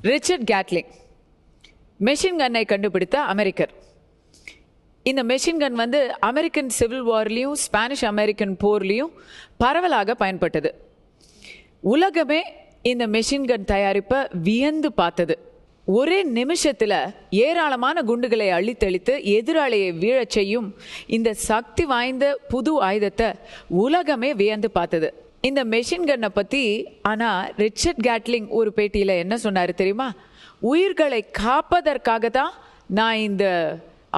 Richard Gatling machine கன்னை கண்டுபிடித்த அமெரிக்கர். இந்த மெஷின் கன் வந்து அமெரிக்கன் சிவில் வார்லேயும் ஸ்பானிஷ் அமெரிக்கன் போர்லேயும் பரவலாக பயன்பட்டது. உலகமே இந்த மெஷின் கன் தயாரிப்பை வியந்து பார்த்தது. ஒரே நிமிஷத்தில் ஏராளமான குண்டுகளை அள்ளித்தளித்து எதிராளியை வீழச் செய்யும் இந்த சக்தி வாய்ந்த புது ஆயுதத்தை உலகமே வியந்து பார்த்தது. இந்த மெஷின் கன்னை பற்றி ஆனால் ரிச்சர்ட் கேட்லிங் ஒரு பேட்டியில் என்ன சொன்னார் தெரியுமா? உயிர்களை காப்பதற்காக தான் நான் இந்த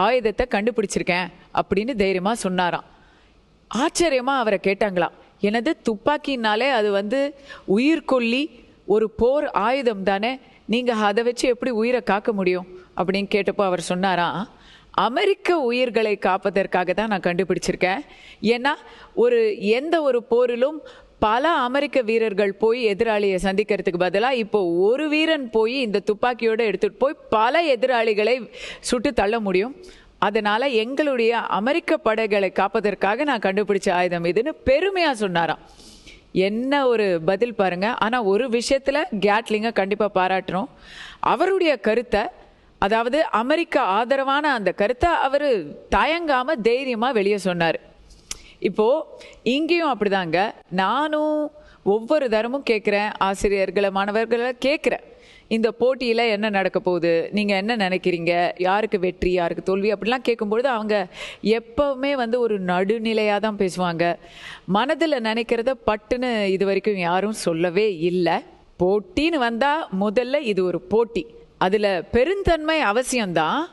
ஆயுதத்தை கண்டுபிடிச்சிருக்கேன் அப்படின்னு தைரியமாக சொன்னாராம். ஆச்சரியமாக அவரை கேட்டாங்களாம், எனது துப்பாக்கினாலே அது வந்து உயிர்கொல்லி ஒரு போர் ஆயுதம் தானே, நீங்கள் அதை வச்சு எப்படி உயிரை காக்க முடியும் அப்படின்னு கேட்டப்போ அவர் சொன்னாராம், அமெரிக்க உயிர்களை காப்பதற்காக தான் நான் கண்டுபிடிச்சிருக்கேன். ஏன்னா எந்த ஒரு போரிலும் பல அமெரிக்க வீரர்கள் போய் எதிராளியை சந்திக்கிறதுக்கு பதிலாக இப்போ ஒரு வீரன் போய் இந்த துப்பாக்கியோடு எடுத்துகிட்டு போய் பல எதிராளிகளை சுட்டு தள்ள முடியும். அதனால் எங்களுடைய அமெரிக்க படைகளை காப்பதற்காக நான் கண்டுபிடிச்ச ஆயுதம் இதுன்னு பெருமையாக சொன்னாராம். என்ன ஒரு பதில் பாருங்க. ஆனால் ஒரு விஷயத்தில் கேட்லிங்கை கண்டிப்பாக பாராட்டணும். அவருடைய கருத்தை, அதாவது அமெரிக்கா ஆதரவான அந்த கருத்தை அவர் தயங்காமல் தைரியமாக வெளியே சொன்னார். இப்போது இங்கேயும் அப்படிதாங்க. நானும் ஒவ்வொரு தரமும் கேட்குறேன், ஆசிரியர்களை மாணவர்களை கேட்குறேன், இந்த போட்டியில் என்ன நடக்க போகுது, நீங்கள் என்ன நினைக்கிறீங்க, யாருக்கு வெற்றி யாருக்கு தோல்வி அப்படிலாம் கேட்கும்பொழுது அவங்க எப்போவுமே வந்து ஒரு நடுநிலையாக தான் பேசுவாங்க. மனதில் நினைக்கிறத பட்டுன்னு இது வரைக்கும் யாரும் சொல்லவே இல்லை. போட்டின்னு வந்தால் முதல்ல இது ஒரு போட்டி, அதில் பெருந்தன்மை அவசியம்தான்.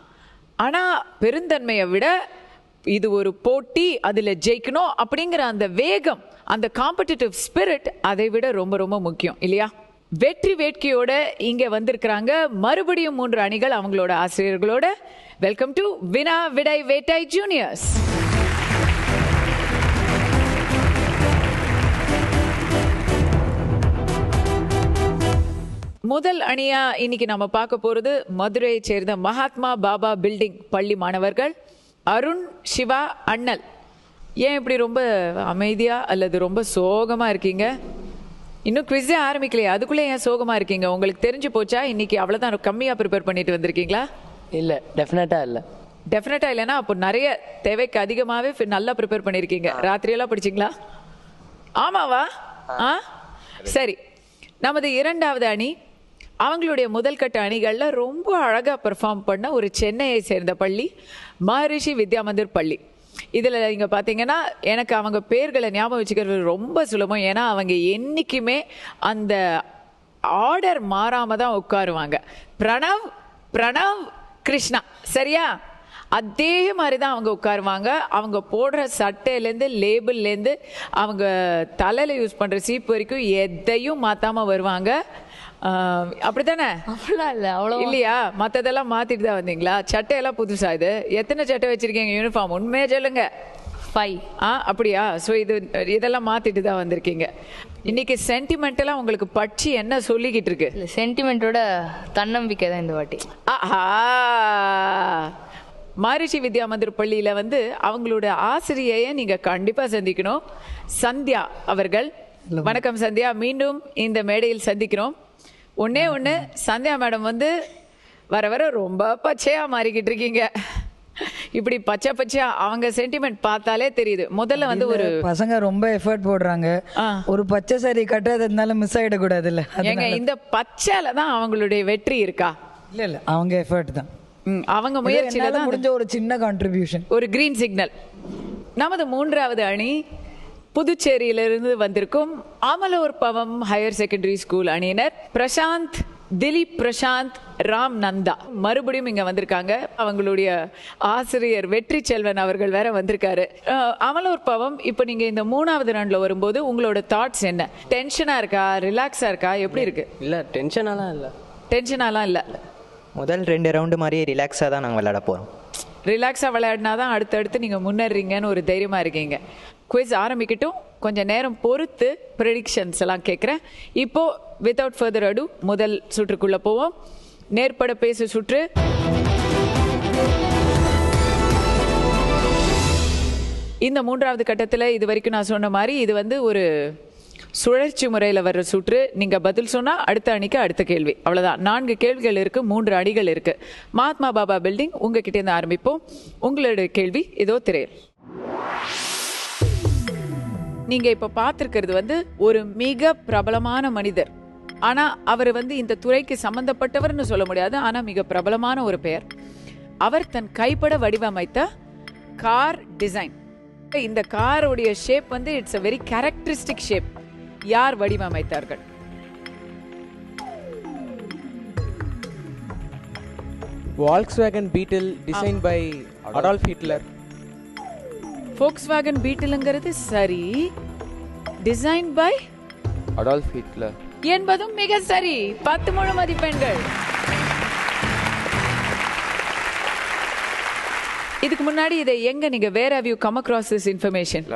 ஆனால் பெருந்தன்மையை விட இது ஒரு போட்டி, அதில் ஜெயிக்கணும் அப்படிங்கிற அந்த வேகம், அந்த காம்படிட்டிவ் ஸ்பிரிட் அதை விட ரொம்ப ரொம்ப முக்கியம் இல்லையா? வெற்றி வேட்கையோட இங்கே வந்திருக்கிறாங்க மறுபடியும் 3 அணிகள் அவங்களோட ஆசிரியர்களோட. வெல்கம் டு வினா விடை வேட்டை ஜூனியர்ஸ். முதல் அணியா இன்னைக்கு நம்ம பார்க்க போறது மதுரையை சேர்ந்த மகாத்மா பாபா பில்டிங் பள்ளி மாணவர்கள் அருண், சிவா, அண்ணல். ஏன் இப்படி ரொம்ப அமைதியா அல்லது ரொம்ப சோகமா இருக்கீங்க? இன்னும் குவிஸே ஆரம்பிக்கலையா, அதுக்குள்ளே ஏன் சோகமாக இருக்கீங்க? உங்களுக்கு தெரிஞ்சு போச்சா இன்னைக்கு அவ்வளோதான் கம்மியாக ப்ரிப்பேர் பண்ணிட்டு வந்திருக்கீங்களா? இல்லை, டெஃபினட்டாக இல்லை. டெஃபினட்டாக இல்லைன்னா அப்போ நிறைய தேவைக்கு அதிகமாகவே நல்லா ப்ரிப்பேர் பண்ணியிருக்கீங்க. ராத்திரியெல்லாம் படிச்சிங்களா? ஆமாவா? சரி, நமது இரண்டாவது அணி அவங்களுடைய முதல் கட்ட அணிகளில் ரொம்ப அழகாக பெர்ஃபார்ம் பண்ண ஒரு சென்னையை சேர்ந்த பள்ளி மகரிஷி வித்யா மந்திர் பள்ளி. இதில் நீங்கள் பார்த்தீங்கன்னா எனக்கு அவங்க பேர்களை ஞாபகம் வச்சுக்கிறது ரொம்ப சுலபம். ஏன்னா அவங்க என்றைக்குமே அந்த ஆர்டர் மாறாமல் தான் உட்காருவாங்க. பிரணவ், பிரணவ், கிருஷ்ணா, சரியா? அதே மாதிரி தான் அவங்க உட்காருவாங்க. அவங்க போடுற சட்டையிலேருந்து லேபிள்லேருந்து அவங்க தலையில் யூஸ் பண்ணுற சீப்பு வரைக்கும் எதையும் மாற்றாமல் வருவாங்க. அப்படித்தானே? அப்படிலாம் இல்லை. அவ்வளோ இல்லையா? மற்றதெல்லாம் மாற்றிட்டு தான் வந்தீங்களா? சட்டையெல்லாம் புதுசா? இது எத்தனை சட்டை வச்சுருக்கீங்க யூனிஃபார்ம்? உண்மையே சொல்லுங்க. 5. அப்படியா? ஸோ இதெல்லாம் மாற்றிட்டு தான் வந்திருக்கீங்க. இன்னைக்கு சென்டிமெண்டெல்லாம் உங்களுக்கு பற்றி என்ன சொல்லிக்கிட்டு இருக்கு? இல்லை, சென்டிமெண்ட்டோட தன்னம்பிக்கை தான் இந்த வாட்டி. ஆஹா, மகரிஷி வித்யா மந்திர் பள்ளியில் வந்து அவங்களோட ஆசிரியையை நீங்கள் கண்டிப்பாக சந்திக்கணும், சந்தியா அவர்கள். வணக்கம் சந்தியா, மீண்டும் இந்த மேடையில் சந்திக்கிறோம். ஒன்று சந்தியா மேடம் வந்து வர வர ரொம்ப பச்சையாக மாறிக்கிட்டு இருக்கீங்க. இப்படி பச்சையா அவங்க சென்டிமெண்ட் பார்த்தாலே தெரியுது. முதல்ல வந்து ஒரு பசங்க ரொம்ப எஃபர்ட் போடுறாங்க. ஒரு பச்சை சாரி கட்டுறதுனால மிஸ் ஆகிடக்கூடாது. இல்லை ஏங்க, இந்த பச்சையில தான் அவங்களுடைய வெற்றி இருக்கா? இல்லை, அவங்க எஃபர்ட் தான், அவங்க முயற்சியில தான் முடிஞ்ச ஒரு சின்ன கான்ட்ரிபியூஷன், ஒரு கிரீன் சிக்னல். நமது மூன்றாவது அணி புதுச்சேரியிலிருந்து வந்திருக்கும் அமலோர் பவம் ஹையர் செகண்டரி ஸ்கூல் அணியினர் பிரசாந்த், திலீப் பிரசாந்த், ராம் நந்தா மறுபடியும் இங்க வந்திருக்காங்க. அவங்களுடைய ஆசிரியர் வெற்றி செல்வன் அவர்கள் வேற வந்திருக்காரு. அமலோர் பவம், இப்போ நீங்க இந்த 3வது ரவுண்ட்ல வரும்போது உங்களோட தாட்ஸ் என்ன? டென்ஷனா இருக்கா, ரிலாக்ஸா இருக்கா, எப்படி இருக்கு? இல்லை, டென்ஷனாலாம் இல்லை. டென்ஷனாலாம் இல்லை. முதல் 2 ரவுண்டு மாதிரியே ரிலாக்ஸாக தான் நாங்கள் விளையாட போகிறோம். ரிலாக்ஸாக விளையாடினா தான் அடுத்தடுத்து நீங்கள் முன்னேறீங்கன்னு ஒரு தைரியமாக இருக்கீங்க. குவிஸ் ஆரம்பிக்கட்டும், கொஞ்சம் நேரம் பொறுத்து ப்ரெடிக்ஷன்ஸ் எல்லாம் கேட்குறேன். இப்போது வித்தவுட் ஃபர்தர் அடு முதல் சுற்றுக்குள்ளே போவோம். நேர்பட பேசு சுற்று. இந்த 3வது கட்டத்தில் இது வரைக்கும் நான் சொன்ன மாதிரி இது வந்து ஒரு சுழற்சி முறையில் வர்ற சுற்று. நீங்கள் பதில் சொன்னால் அடுத்த அணிக்கு அடுத்த கேள்வி. அவ்வளோதான். 4 கேள்விகள் இருக்குது, 3 அணிகள் இருக்குது. மகாத்மா பாபா பில்டிங் உங்ககிட்டேருந்து ஆரம்பிப்போம். உங்களுடைய கேள்வி இதோ திரையில். நீங்கள் இப்போ பார்த்துருக்கிறது வந்து ஒரு மிக பிரபலமான மனிதர். ஆனால் அவர் வந்து இந்த துறைக்கு சம்மந்தப்பட்டவர்னு சொல்ல முடியாது, ஆனால் மிக பிரபலமான ஒரு பெயர். அவர் தன் கைப்பட வடிவமைத்த கார் டிசைன். இந்த காரோடைய ஷேப் வந்து it's a very characteristic shape. யார் வடிவமைத்தார்கள்? Volkswagen Beetle designed by Adolf Hitler. Volkswagen Beetleங்கிறது சரி. Design by Adolf Hitler. என்பதும் மிக சரி. 10 முழு மதிப்பெண்கள். இதுக்கு முன்னாடி இதை எங்க நீங்க where have you come across this information?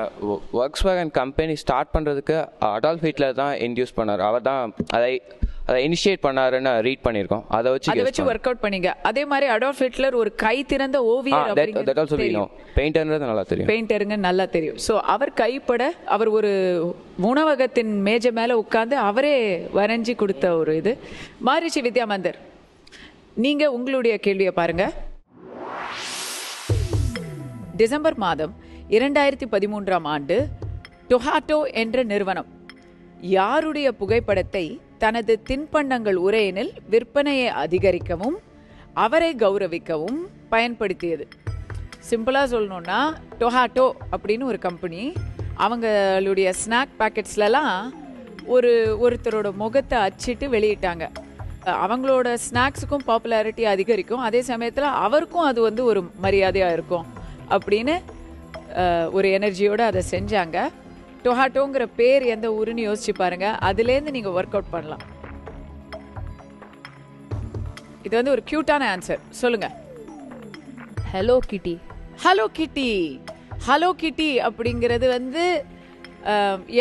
Volkswagen company start பண்றதுக்கு அடால்ஃப் ஹிட்லர் தான் இன்டியூஸ் பண்ணார். அவர் தான் அதை இனிஷியேட் பண்ணாருன்னு ரீட் பண்ணிருக்கோம். அதை வச்சு ஒர்க் அவுட் பண்ணீங்க. அதே மாதிரி அடால்ஃப் ஹிட்லர் ஒரு கை திறந்த ஓவியர் அப்படிங்கிறது பெயிண்டர்ன்றது நல்லா தெரியும். பெயிண்டருங்க நல்லா தெரியும். ஸோ அவர் கைப்பட அவர் ஒரு உணவகத்தின் மேஜை மேல உட்கார்ந்து அவரே வரைஞ்சி கொடுத்த ஒரு இது. மகரிஷி வித்யாமந்தர், நீங்க உங்களுடைய கேள்வியை பாருங்க. டிசம்பர் மாதம் 2013ஆம் ஆண்டு டொஹாட்டோ என்ற நிறுவனம் யாருடைய புகைப்படத்தை தனது தின்பண்டங்கள் உரையினில் விற்பனையை அதிகரிக்கவும் அவரை கௌரவிக்கவும் பயன்படுத்தியது? சிம்பிளாக சொல்லணும்னா டொஹாட்டோ அப்படின்னு ஒரு கம்பெனி அவங்களுடைய ஸ்நாக் பேக்கெட்ஸ்லலாம் ஒருத்தரோட முகத்தை அச்சிட்டு வெளியிட்டாங்க. அவங்களோட ஸ்நாக்ஸுக்கும் பாப்புலாரிட்டி அதிகரிக்கும், அதே சமயத்தில் அவருக்கும் அது வந்து ஒரு மரியாதையாக இருக்கும் அப்படின்னு ஒரு எனர்ஜியோடு அதை செஞ்சாங்க. டொஹாட்டோங்கிற பேர் எந்த ஊருன்னு யோசிச்சு பாருங்க. அதுலேருந்து நீங்கள் ஒர்க் அவுட் பண்ணலாம். இது வந்து ஒரு கியூட்டான ஆன்சர். சொல்லுங்க. ஹலோ கிட்டி. ஹலோ கிட்டி. ஹலோ கிட்டி அப்படிங்கிறது வந்து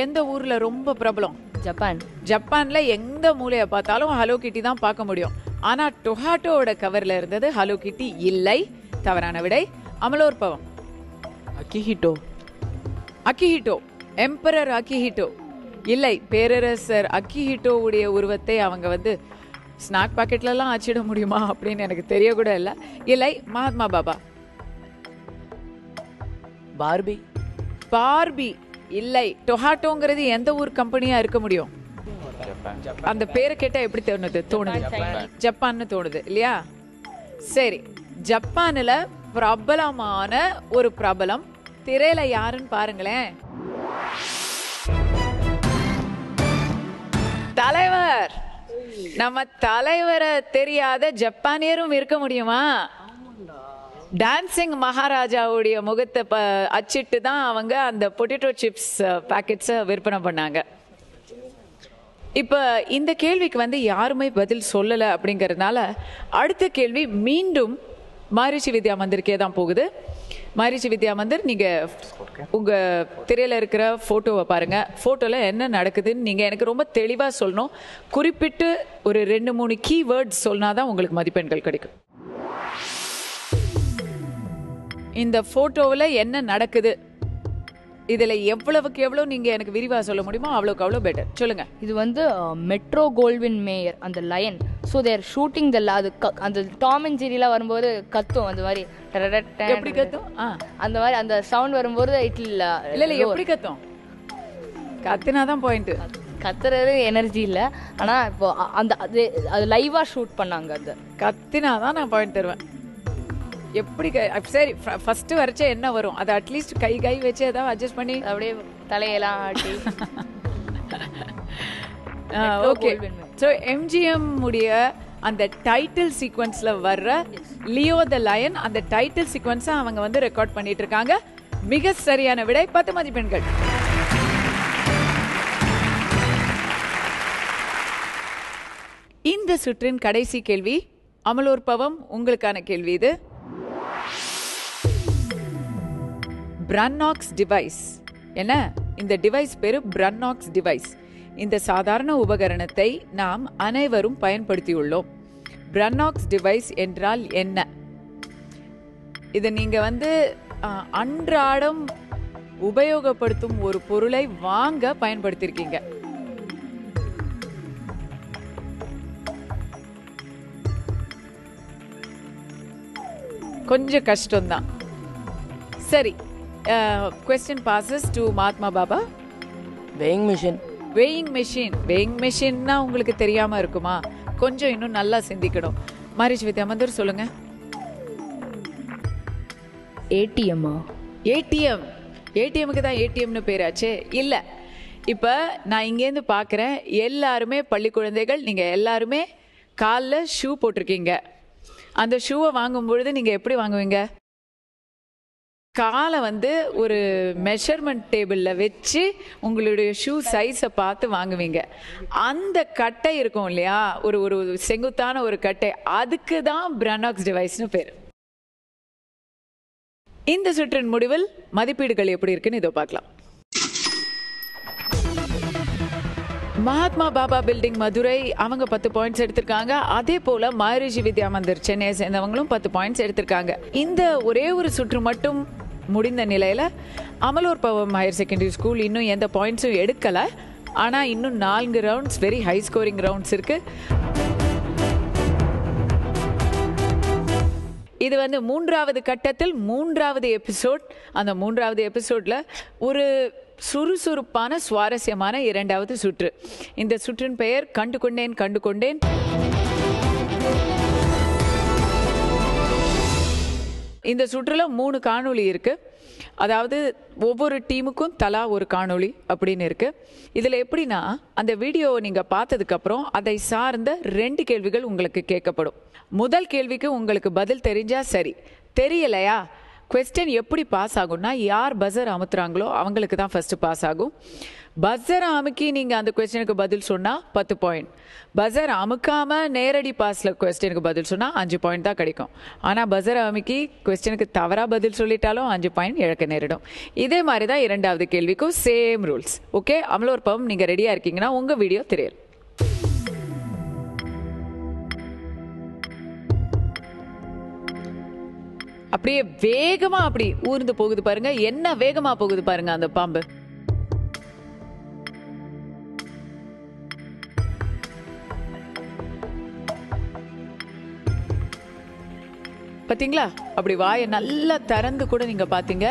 எந்த ஊரில் ரொம்ப பிரபலம்? ஜப்பான். ஜப்பானில் எந்த மூலையை பார்த்தாலும் ஹலோ கிட்டி தான் பார்க்க முடியும். ஆனால் டொஹாட்டோவோட கவரில் இருந்தது ஹலோ கிட்டி இல்லை. தவறான விடை. Amalorpavam. Akihito. Akihito, emperor Akihito இல்லை. பேரரசர் அகிஹிட்டோவுடைய உருவத்தை அவங்க வந்து ஸ்நாக் பாக்கெட்லலாம் அச்சிட முடியுமா அப்படின்னு எனக்கு தெரிய கூட இல்லை. இல்லை. மகாத்மா பாபா. பார்பி. பார்பி இல்லை. டொஹாட்டோங்கிறது எந்த ஊர் கம்பெனியா இருக்க முடியும்? அந்த பேரை கேட்டால் எப்படி தோணுது? ஜப்பான்னு தோணுது இல்லையா? சரி, ஜப்பானில் பிரபலமான ஒரு பிரபலம். திரையில யாருன்னு பாருங்களேன். தலைவர். நம்ம தலைவரை தெரியாத ஜப்பானியரும் இருக்க முடியுமா? டான்சிங் மகாராஜாவுடைய முகத்தை அச்சிட்டு தான் அவங்க அந்த பொட்டேட்டோ சிப்ஸ் பேக்கெட்ஸை விற்பனை பண்ணாங்க. இப்போ இந்த கேள்விக்கு வந்து யாருமே பதில் சொல்லலை அப்படிங்கிறதுனால அடுத்த கேள்வி மீண்டும் மகரிஷி வித்யாமந்திருக்கே தான் போகுது. மகரிஷி வித்யாமந்தர், நீங்கள் உங்கள் திரையில் இருக்கிற ஃபோட்டோவை பாருங்கள். ஃபோட்டோவில் என்ன நடக்குதுன்னு நீங்கள் எனக்கு ரொம்ப தெளிவாக சொல்லணும். குறிப்பிட்டு ஒரு 2-3 கீவேர்ட்ஸ் சொன்னால் தான் உங்களுக்கு மதிப்பெண்கள் கிடைக்கும். இந்த ஃபோட்டோவில் என்ன நடக்குது, இதில் எவ்வளவுக்கு எவ்வளோ நீங்கள் எனக்கு விரிவாக சொல்ல முடியுமோ அவ்வளோக்கு அவ்வளோ பெட்டர். சொல்லுங்கள். இது வந்து மெட்ரோ கோல்ட்வின் மேயர் அந்த lion. So there shooting the அது அந்த டாம் அண்ட் ஜெரிலாம் வரும்போது கத்தும் அந்த மாதிரி. எப்படி கத்தும்? அந்த மாதிரி அந்த சவுண்ட் வரும்போது இல்லை எப்படி கத்தும்? கத்துனா தான் பாயிண்ட். கத்துறது எனர்ஜி இல்லை, ஆனால் இப்போ அந்த அது லைவாக ஷூட் பண்ணாங்க. அது கத்தினா தான் நான் பாயிண்ட் தருவேன். எப்படி? சரி, ஃபர்ஸ்ட் வரைச்சே என்ன வரும்? அதை அட்லீஸ்ட் கை வச்சு ஏதாவது அட்ஜஸ்ட் பண்ணி அப்படியே தலையெல்லாம் ஆட்டி. ஓகே. ஸோ எம்ஜிஎம் உடைய அந்த டைட்டில் சீக்வன்ஸ்ல வர்ற லியோ த லயன், அந்த டைட்டில் சீக்வன்ஸை அவங்க வந்து ரெக்கார்ட் பண்ணிட்டு இருக்காங்க. மிக சரியான விடை. 10 மதிப்பெண்கள். இந்த சுற்றின் கடைசி கேள்வி. அமலோற்பவம், உங்களுக்கான கேள்வி இது. பிரன்னாக்ஸ் டிவைஸ் என்ன? இந்த டிவைஸ் பேரு பிரன்னாக்ஸ் டிவைஸ். இந்த சாதாரண உபகரணத்தை நாம் அனைவரும் பயன்படுத்தியுள்ளோம். பிரன்னாக்ஸ் டிவைஸ் என்றால் என்ன? இது நீங்க வந்து அன்றாடம் உபயோகப்படுத்தும் ஒரு பொருளை வாங்க பயன்படுத்தியிருக்கீங்க. கொஞ்சம் கஷ்டம்தான். சரி, question passes to Mahatma Baba. Weighing machine. Weighing machine. Weighing மெஷின்னா உங்களுக்கு தெரியாமல் இருக்குமா? கொஞ்சம் இன்னும் நல்லா சிந்திக்கணும். மாரிஷ் வித்யாமந்தர் சொல்லுங்க. ஏடிஎம்மா? ஏடிஎம். ஏடிஎம்க்கு தான் ஏடிஎம்னு பேராச்சே. இல்லை, இப்போ நான் இங்கேருந்து பார்க்குறேன், எல்லாருமே பள்ளி குழந்தைகள், நீங்கள் எல்லாருமே காலில் ஷூ போட்டிருக்கீங்க. அந்த ஷூவை வாங்கும் பொழுது நீங்கள் எப்படி வாங்குவீங்க? காலை வந்து ஒரு மெஷர்மெண்ட் டேபிளில் வச்சு உங்களுடைய ஷூ சைஸை பார்த்து வாங்குவீங்க. அந்த கட்டை இருக்கும் இல்லையா, ஒரு செங்குத்தான ஒரு கட்டை, அதுக்கு தான் பிரனாக்ஸ் டிவைஸ்னு பேர். இந்த சுற்றின் முடிவில் மதிப்பீடுகள் எப்படி இருக்குன்னு இதோ பார்க்கலாம். மகாத்மா பாபா பில்டிங் மதுரை அவங்க 10 பாயிண்ட்ஸ் எடுத்திருக்காங்க. அதே போல மகரிஷி வித்யா மந்திர் சென்னையை சேர்ந்தவங்களும் 10 பாயிண்ட்ஸ் எடுத்திருக்காங்க. இந்த ஒரே ஒரு சுற்று மட்டும் முடிந்த நிலையில் அமலோர் பவம் ஹையர் செகண்டரி ஸ்கூல் இன்னும் எந்த பாயிண்ட்ஸும் எடுக்கலை. ஆனால் இன்னும் 4 rounds very high scoring rounds இருக்கு. இது வந்து 3வது கட்டத்தில் 3வது எபிசோட். அந்த 3வது எபிசோட்ல ஒரு சுறுசுறுப்பான சுவாரஸ்யமான 2வது சுற்று. இந்த சுற்றின் பெயர் கண்டு கொண்டேன். இந்த சுற்றுல 3 காணொளி இருக்கு. அதாவது ஒவ்வொரு டீமுக்கும் தலா ஒரு காணொளி அப்படின்னு இருக்கு. இதில் எப்படின்னா, அந்த வீடியோவை நீங்கள் பார்த்ததுக்கப்புறம் அதை சார்ந்த 2 கேள்விகள் உங்களுக்கு கேட்கப்படும். முதல் கேள்விக்கு உங்களுக்கு பதில் தெரிஞ்சா சரி, தெரியலையா கொஸ்டின் எப்படி பாஸ் ஆகும்னா, யார் பஸர் அமுத்துறாங்களோ அவங்களுக்கு தான் ஃபர்ஸ்ட் பாஸ் ஆகும். பஸர் அமுக்கி நீங்கள் அந்த கொஸ்டினுக்கு பதில் சொன்னால் 10 பாயிண்ட். பஸர் அமுக்காமல் நேரடி பாஸில் கொஸ்டினுக்கு பதில் சொன்னால் 5 பாயிண்ட் தான் கிடைக்கும். ஆனால் பஸர் அமுக்கி கொஸ்டினுக்கு தவறாக பதில் சொல்லிட்டாலும் 5 பாயிண்ட் இழக்க நேரிடும். இதே மாதிரி தான் 2வது கேள்விக்கும் சேம் ரூல்ஸ். ஓகே, அமலோர் பவம் நீங்கள் ரெடியாக இருக்கீங்கன்னா உங்கள் வீடியோ தெரியும். அப்படியே வேகமா அப்படி ஊர்ந்து போகுது பாருங்க. என்ன வேகமா போகுது பாருங்க அந்த பாம்பு. பாத்தீங்களா? அப்படி வாயை நல்லா திறந்து கூட நீங்க பாத்தீங்க.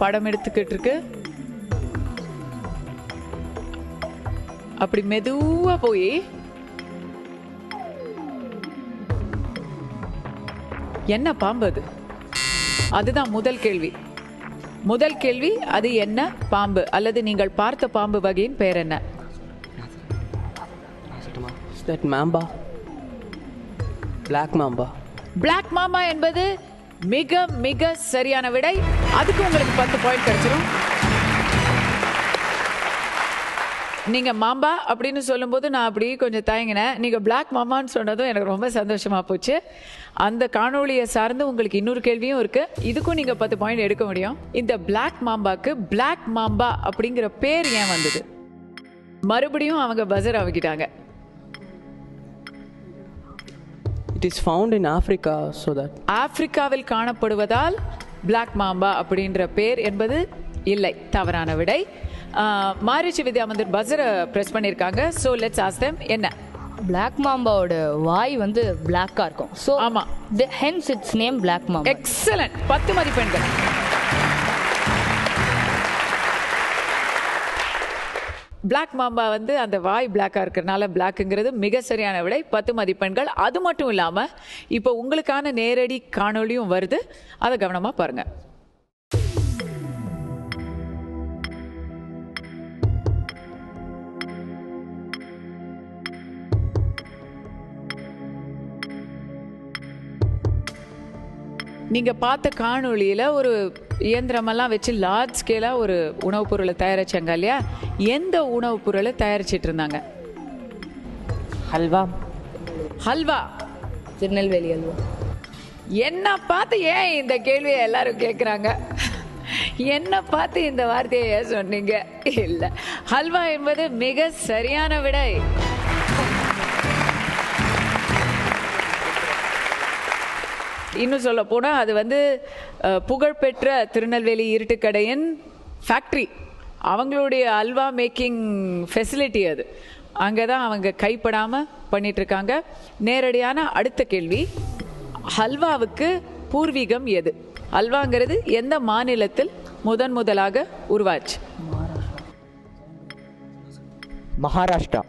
படம் எடுத்துக்கிட்டு இருக்கு. அப்படி மெதுவா போய் என்ன பாம்பு அது? அதுதான் முதல் கேள்வி. அது என்ன பாம்பு அல்லது நீங்கள் பார்த்த பாம்பு வகையின் பெயர் என்ன? Mamba. Black mamba. Black mamba என்பது மிக மிக சரியான விடை. அதுக்கு உங்களுக்கு 10 பாயிண்ட் கிடைச்சிடும். நீங்க மாம்பா அப்படின்னு சொல்லும்போது நான் அப்படி கொஞ்சம் தயங்கினேன். நீங்க பிளாக் மாமான்னு சொன்னதும் எனக்கு ரொம்ப சந்தோஷமா போச்சு. அந்த காணொலியை சார்ந்து உங்களுக்கு இன்னொரு கேள்வியும் இருக்கு. இதுக்கும் நீங்க 10 பாயிண்ட் எடுக்க முடியும். இந்த பிளாக் மாம்பாக்கு பிளாக் மாம்பா அப்படிங்கிற பேர் ஏன் வந்தது? மறுபடியும் அவங்க பஸர் ஆகிட்டாங்க. It is found in Africa, so that ஆப்பிரிக்காவில் காணப்படுவதால் பிளாக் மாம்பா அப்படின்ற பேர் என்பது இல்லை, தவறான விடை. மாரிஷி வித்யா மந்திர் பஸரை பிரஸ் பண்ணியிருக்காங்க. ஸோ லெட்ஸ் ஆஸ்க் தெம் என்ன? பிளாக் மாம்பாவோட வாய் வந்து பிளாக்கா இருக்கும். ஸோ ஆமா, hence its name black mamba. Excellent. 10 மதிப்பெண்கள். பிளாக் மாம்பா வந்து அந்த வாய் பிளாக்கா இருக்கிறதுனால பிளாக்குங்கிறது மிக சரியான விடை. 10 மதிப்பெண்கள். அது மட்டும் இல்லாமல் இப்போ உங்களுக்கான நேரடி காணொலியும் வருது, அதை கவனமாக பாருங்க. நீங்க பார்த்த காணொலியில ஒரு இயந்திரமெல்லாம் வச்சு லார்ஜ் ஸ்கேலா ஒரு உணவுப் பொருளை தயாரிச்சாங்க இல்லையா? எந்த உணவுப் பொருளை தயாரிச்சிட்டு இருந்தாங்க? ஹல்வா. திருநெல்வேலி அல்வா. என்ன பார்த்து ஏன் இந்த கேள்வியை எல்லாரும் கேட்குறாங்க? என்ன பார்த்து இந்த வார்த்தையை ஏன் சொன்னீங்க? இல்லை, ஹல்வா என்பது மிக சரியான விடை. இன்னும் சொல்ல போனால் அது வந்து புகழ்பெற்ற திருநெல்வேலி இருட்டுக்கடையின் ஃபேக்ட்ரி, அவங்களுடைய அல்வா மேக்கிங் ஃபெசிலிட்டி அது. அங்கே தான் அவங்க கைப்படாமல் பண்ணிகிட்ருக்காங்க. நேரடியான அடுத்த கேள்வி, ஹல்வாவுக்கு பூர்வீகம் எது? ஹல்வாங்கிறது எந்த மாநிலத்தில் முதலாக உருவாச்சு? மகாராஷ்டிரா.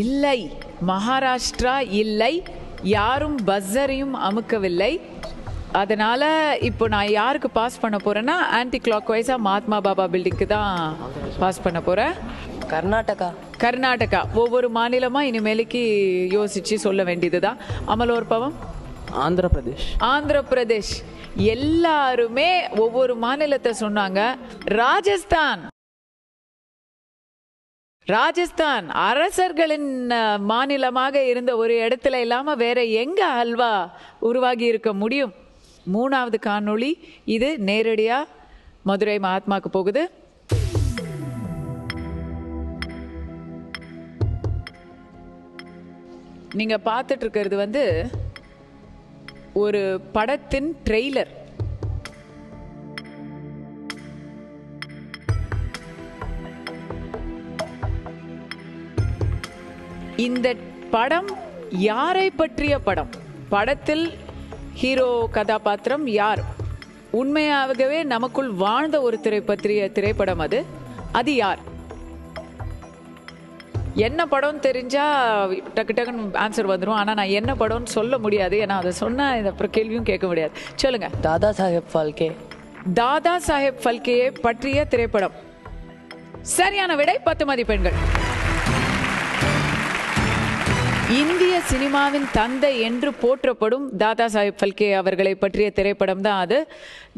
இல்லை, மகாராஷ்டிரா இல்லை. யாரும் பஸ்ஸரையும் அமுக்கவில்லை. அதனால் இப்போ நான் யாருக்கு பாஸ் பண்ண போகிறேன்னா ஆன்டி கிளாக் வைஸாக மகாத்மா பாபா பில்டிங்க்கு தான் பாஸ் பண்ண போகிறேன். கர்நாடகா. ஒவ்வொரு மாநிலமாக இனிமேலுக்கு யோசித்து சொல்ல வேண்டியது தான். அமலோற்பவம்? ஆந்திர பிரதேஷ். எல்லாருமே ஒவ்வொரு மாநிலத்தை சொன்னாங்க. ராஜஸ்தான் அரசர்களின் மாநிலமாக இருந்த ஒரு இடத்துல இல்லாம வேற எங்க ஹல்வா உருவாகி இருக்க முடியும்? 3வது காணொளி இது நேரடியா மதுரை மகாத்மாக்கு போகுது. நீங்க பார்த்துட்டு இருக்கிறது ஒரு படத்தின் ட்ரெய்லர். இந்த படம் யாரை பற்றிய படம்? படத்தில் ஹீரோ கதாபாத்திரம் யார்? உண்மையாகவே நமக்குள் வாழ்ந்த ஒரு பற்றிய திரைப்படம் அது யார்? என்ன படம் தெரிஞ்சா டக்கு டக்குன்னு ஆன்சர் வந்துடும். ஆனால் நான் என்ன படம்னு சொல்ல முடியாது, ஏன்னா அதை சொன்னால் அப்புறம் கேள்வியும் கேட்க முடியாது. சொல்லுங்க. தாதா சாஹேப் ஃபால்கே. தாதா சாஹேப் ஃபால்கேயை பற்றிய திரைப்படம். சரியான விடை, 10 மதிப்பெண்கள். இந்திய சினிமாவின் தந்தை என்று போற்றப்படும் தாதா சாஹேப் ஃபால்கே அவர்களை பற்றிய திரைப்படம் தான் அது.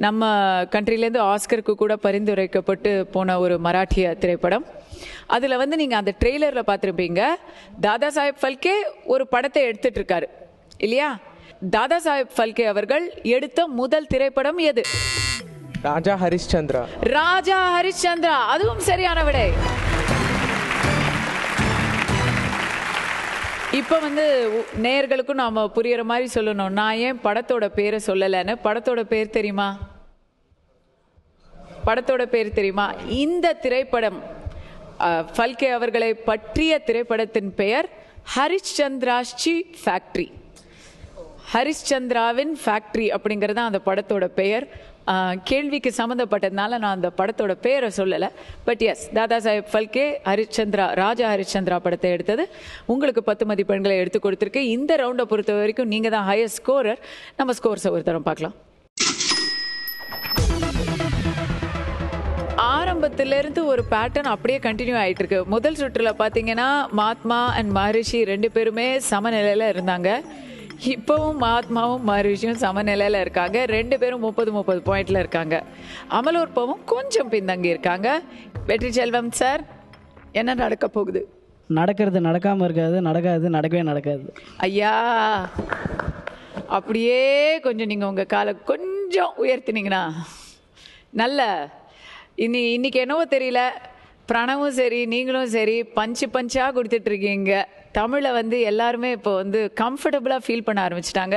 நம்ம கண்ட்ரிலேருந்து ஆஸ்கருக்கு கூட பரிந்துரைக்கப்பட்டு போன ஒரு மராட்டிய திரைப்படம். அதில் நீங்கள் அந்த ட்ரெய்லரில் பார்த்துருப்பீங்க, தாதா சாஹேப் ஃபால்கே ஒரு படத்தை எடுத்துட்டு இருக்காரு இல்லையா? தாதா சாஹேப் ஃபால்கே அவர்கள் எடுத்த முதல் திரைப்படம் எது? ராஜா ஹரிஷ்சந்திரா. ராஜா ஹரிஷ்சந்திரா, அதுவும் சரியான விடை. இப்போ நேயர்களுக்கும் நாம புரியுற மாதிரி சொல்லணும். நான் ஏன் படத்தோட பேரை சொல்லலைன்னு. படத்தோட பேர் தெரியுமா? படத்தோட பேர் தெரியுமா? இந்த திரைப்படம் ஃபால்கே அவர்களை பற்றிய திரைப்படத்தின் பெயர் ஹரிஷ்சந்திராஸ்சி ஃபேக்ட்ரி. ஹரிஷ்சந்திராவின் ஃபேக்ட்ரி அப்படிங்கிறது அந்த படத்தோட பெயர். கேள்விக்கு சம்மந்தப்பட்டதுனால நான் அந்த படத்தோட பேரை சொல்லலை. பட் எஸ், தாதா சாஹேப் ஃபால்கே ராஜா ஹரிஷ்சந்திரா படத்தை எடுத்தது. உங்களுக்கு 10 மதிப்பெண்களை எடுத்து கொடுத்துருக்கு. இந்த ரவுண்டை பொறுத்த வரைக்கும் நீங்கள் தான் ஹையஸ்ட் ஸ்கோரர். நம்ம ஸ்கோர்ஸை ஒரு தரம் பார்க்கலாம். ஆரம்பத்திலிருந்து ஒரு பேட்டர்ன் அப்படியே கண்டினியூ ஆகிட்டு இருக்கு. முதல் சுற்றுல பார்த்தீங்கன்னா மகாத்மா அண்ட் மகரிஷி 2 பேருமே சமநிலையில் இருந்தாங்க. இப்போவும் மகாத்மாவும் மகரிஷியும் சமநிலையில் இருக்காங்க. 2 பேரும் 30 பாயிண்ட்ல இருக்காங்க. அமலோற்பவும் கொஞ்சம் பின்தங்கி இருக்காங்க. வெற்றி செல்வம் சார், என்ன நடக்க போகுது? நடக்கிறது நடக்காமல் இருக்காது, நடக்கவே நடக்காது. ஐயா, அப்படியே கொஞ்சம் நீங்கள் உங்கள் காலை கொஞ்சம் உயர்த்தினீங்கன்னா நல்ல. இன்னைக்கு என்னவோ தெரியல, பிரணவும் சரி நீங்களும் சரி பஞ்சாக கொடுத்துட்ருக்கீங்க. தமிழை எல்லாருமே இப்போ கம்ஃபர்டபுளாக ஃபீல் பண்ண ஆரம்பிச்சிட்டாங்க.